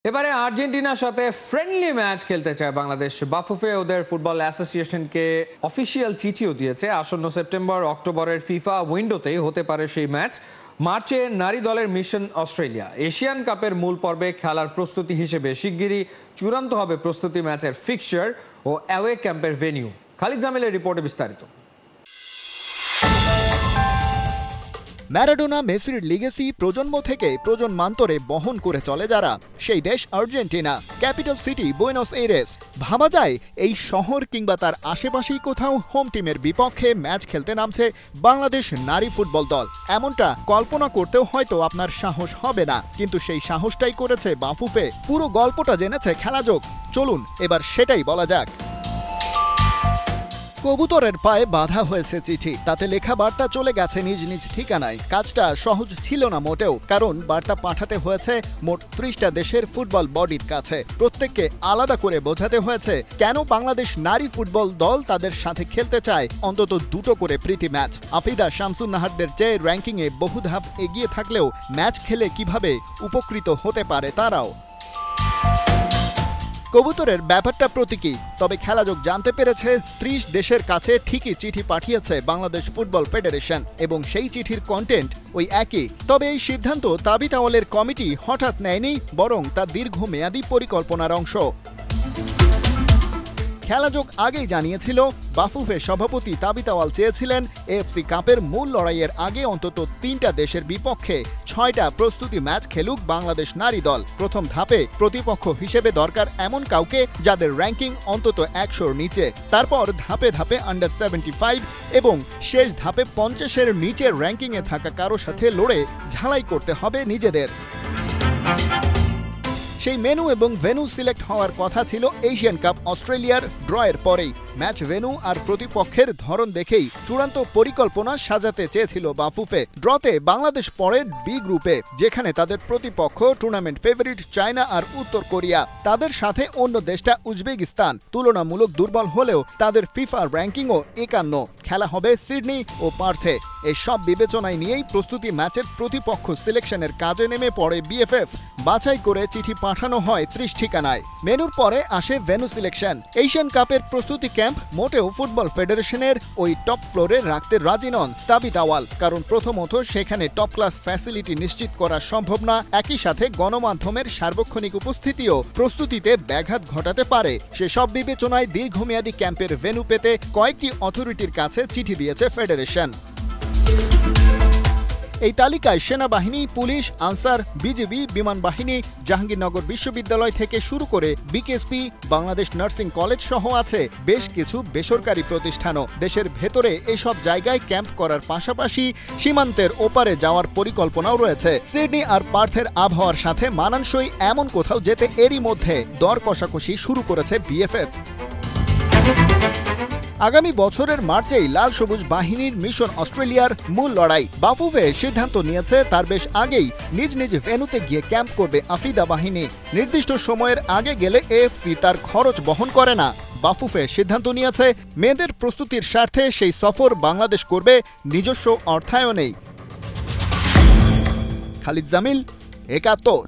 এবারে আর্জেন্টিনার সাথে ফ্রেন্ডলি ম্যাচ খেলতে চায় বাংলাদেশ। বাফুফে ওদের ফুটবল অ্যাসোসিয়েশনকে অফিসিয়াল চিঠিও দিয়েছে। আসন্ন সেপ্টেম্বর অক্টোবরের ফিফা উইন্ডোতেই হতে পারে সেই ম্যাচ। মার্চে নারী দলের মিশন অস্ট্রেলিয়া। এশিয়ান কাপের মূল পর্বে খেলার প্রস্তুতি হিসেবে শিগগিরই চূড়ান্ত হবে প্রস্তুতি ম্যাচের ফিক্সচার ও অ্যাওয়ে ক্যাম্পের ভেন্যু। খালিদ জামিলের রিপোর্টে বিস্তারিত। ম্যারাডোনা মেসির লিগেসি প্রজন্ম থেকে প্রজন্মান্তরে বহন করে চলে যারা, সেই দেশ Argentina. Capital city Buenos Aires. ভাবা যায় এই শহর কিংবা তার আশেপাশেই কোথাও হোম টিমের বিপক্ষে ম্যাচ খেলতে নামছে বাংলাদেশ নারী ফুটবল দল। এমনটা কল্পনা করতেও হয়তো আপনার সাহস হবে না, কিন্তু সেই সাহসটাই করেছে বাফুফে। পুরো গল্পটা জেনেছে খেলাযোগ। চলুন এবার সেটাই বলা যাক। কবুতরের পায়ে বাধা হয়েছে চিঠি, তাতে লেখা বার্তা চলে গেছে নিজ নিজ ঠিকানায়। কাজটা সহজ ছিল না মোটেও, কারণ বার্তা পাঠাতে হয়েছে মোট 30টা দেশের ফুটবল বডির কাছে। প্রত্যেককে আলাদা করে বোঝাতে হয়েছে কেন বাংলাদেশ নারী ফুটবল দল তাদের সাথে খেলতে চায় অন্তত 2টো করে প্রীতি ম্যাচ। আফিদা শামসুন নাহারদের চেয়ে র্যাঙ্কিংয়ে বহু ধাপ এগিয়ে থাকলেও ম্যাচ খেলে কিভাবে উপকৃত হতে পারে তারাও। কবুতরের ব্যাপারটা প্রতীকী, তবে খেলাযোগ জানতে পেরেছে 30 দেশের কাছে ঠিকই চিঠি পাঠিয়েছে বাংলাদেশ ফুটবল ফেডারেশন, এবং সেই চিঠির কন্টেন্ট ওই একই। তবে এই সিদ্ধান্ত তাবিত আওয়ালের কমিটি হঠাৎ নেয়নি, বরং তা দীর্ঘমেয়াদী পরিকল্পনার অংশ। খেলাযোগ আগেই জানিয়েছিল বাফুফে সভাপতি তাবিত আওয়াল চেয়েছিলেন এএফসি কাপের মূল লড়াইয়ের আগে অন্তত 3টা দেশের বিপক্ষে 6টা প্রস্তুতি ম্যাচ খেলুক বাংলাদেশ নারী দল। প্রথম ধাপে প্রতিপক্ষ হিসেবে দরকার এমন কাউকে যাদের র্যাঙ্কিং অন্তত 100-র নিচে। তারপর ধাপে ধাপে আন্ডার 75 এবং শেষ ধাপে 50-এর নিচের র্যাঙ্কিংয়ে থাকা কারো সাথে লড়ে ঝালাই করতে হবে নিজেদের। সেই মেনু এবং ভেন্যু সিলেক্ট হওয়ার কথা ছিল এশিয়ান কাপ অস্ট্রেলিয়ার ড্রয়ের পরেই। ম্যাচ ভেন্যু আর প্রতিপক্ষের ধরন দেখেই চূড়ান্ত পরিকল্পনা সাজাতে চেয়েছিল বাফুফে। ড্রতে বাংলাদেশ পড়ে বি গ্রুপে, যেখানে তাদের প্রতিপক্ষ টুর্নামেন্ট ফেভারিট চায়না আর উত্তর কোরিয়া। তাদের সাথে অন্য দেশটা উজবেকিস্তান। তুলনামূলক দুর্বল হলেও তাদের ফিফা র্যাঙ্কিংও 51। খেলা হবে সিডনি ও পার্থে। এই সব বিবেচনায় নিয়েই প্রস্তুতি ম্যাচের প্রতিপক্ষ সিলেকশনের কাজে নেমে পড়ে বিএফএফ। বাছাই করে চিঠি পাঠানো হয় 30 ঠিকানায়। মেনুর পরে আসে ভেন্যু সিলেকশন। এশিয়ান কাপের প্রস্তুতি ক্যাম্প মোটেও ফুটবল ফেডারেশনের ওই টপ ফ্লোরে রাখতে রাজি নন তাবিত আওয়াল, কারণ প্রথমত সেখানে টপ ক্লাস ফ্যাসিলিটি নিশ্চিত করা সম্ভব না। একই সাথে গণমাধ্যমের সার্বক্ষণিক উপস্থিতিও প্রস্তুতিতে ব্যাঘাত ঘটাতে পারে। সেসব বিবেচনায় দীর্ঘমেয়াদী ক্যাম্পের ভেন্যু পেতে কয়েকটি অথরিটির কাছে চিঠি দিয়েছে ফেডারেশন। এই তালিকায় সেনাবাহিনী, পুলিশ, আনসার, বিজিবি, বিমান বাহিনী, জাহাঙ্গীরনগর বিশ্ববিদ্যালয় থেকে শুরু করে বিকেএসপি, বাংলাদেশ নার্সিং কলেজ সহ আছে বেশ কিছু বেসরকারি প্রতিষ্ঠানও। দেশের ভেতরে এসব জায়গায় ক্যাম্প করার পাশাপাশি সীমান্তের ওপারে যাওয়ার পরিকল্পনাও রয়েছে। সিডনি আর পার্থের আবহাওয়ার সাথে মানানসই এমন কোথাও যেতে এরই মধ্যে দর কষাকষি শুরু করেছে বিএফএফ। আগামী বছরের মার্চেই লাল সবুজ বাহিনীর মিশন অস্ট্রেলিয়ার মূল লড়াই। বাফুফে সিদ্ধান্ত নিয়েছে তার বেশ আগেই নিজ নিজ ভেন্যুতে গিয়ে ক্যাম্প করবে আফিদা বাহিনী। নির্দিষ্ট সময়ের আগে গেলে এএফসি তার খরচ বহন করে না। বাফুফে সিদ্ধান্ত নিয়েছে মেয়েদের প্রস্তুতির স্বার্থে সেই সফর বাংলাদেশ করবে নিজস্ব অর্থায়নেই। খালিদ জামিল, 71।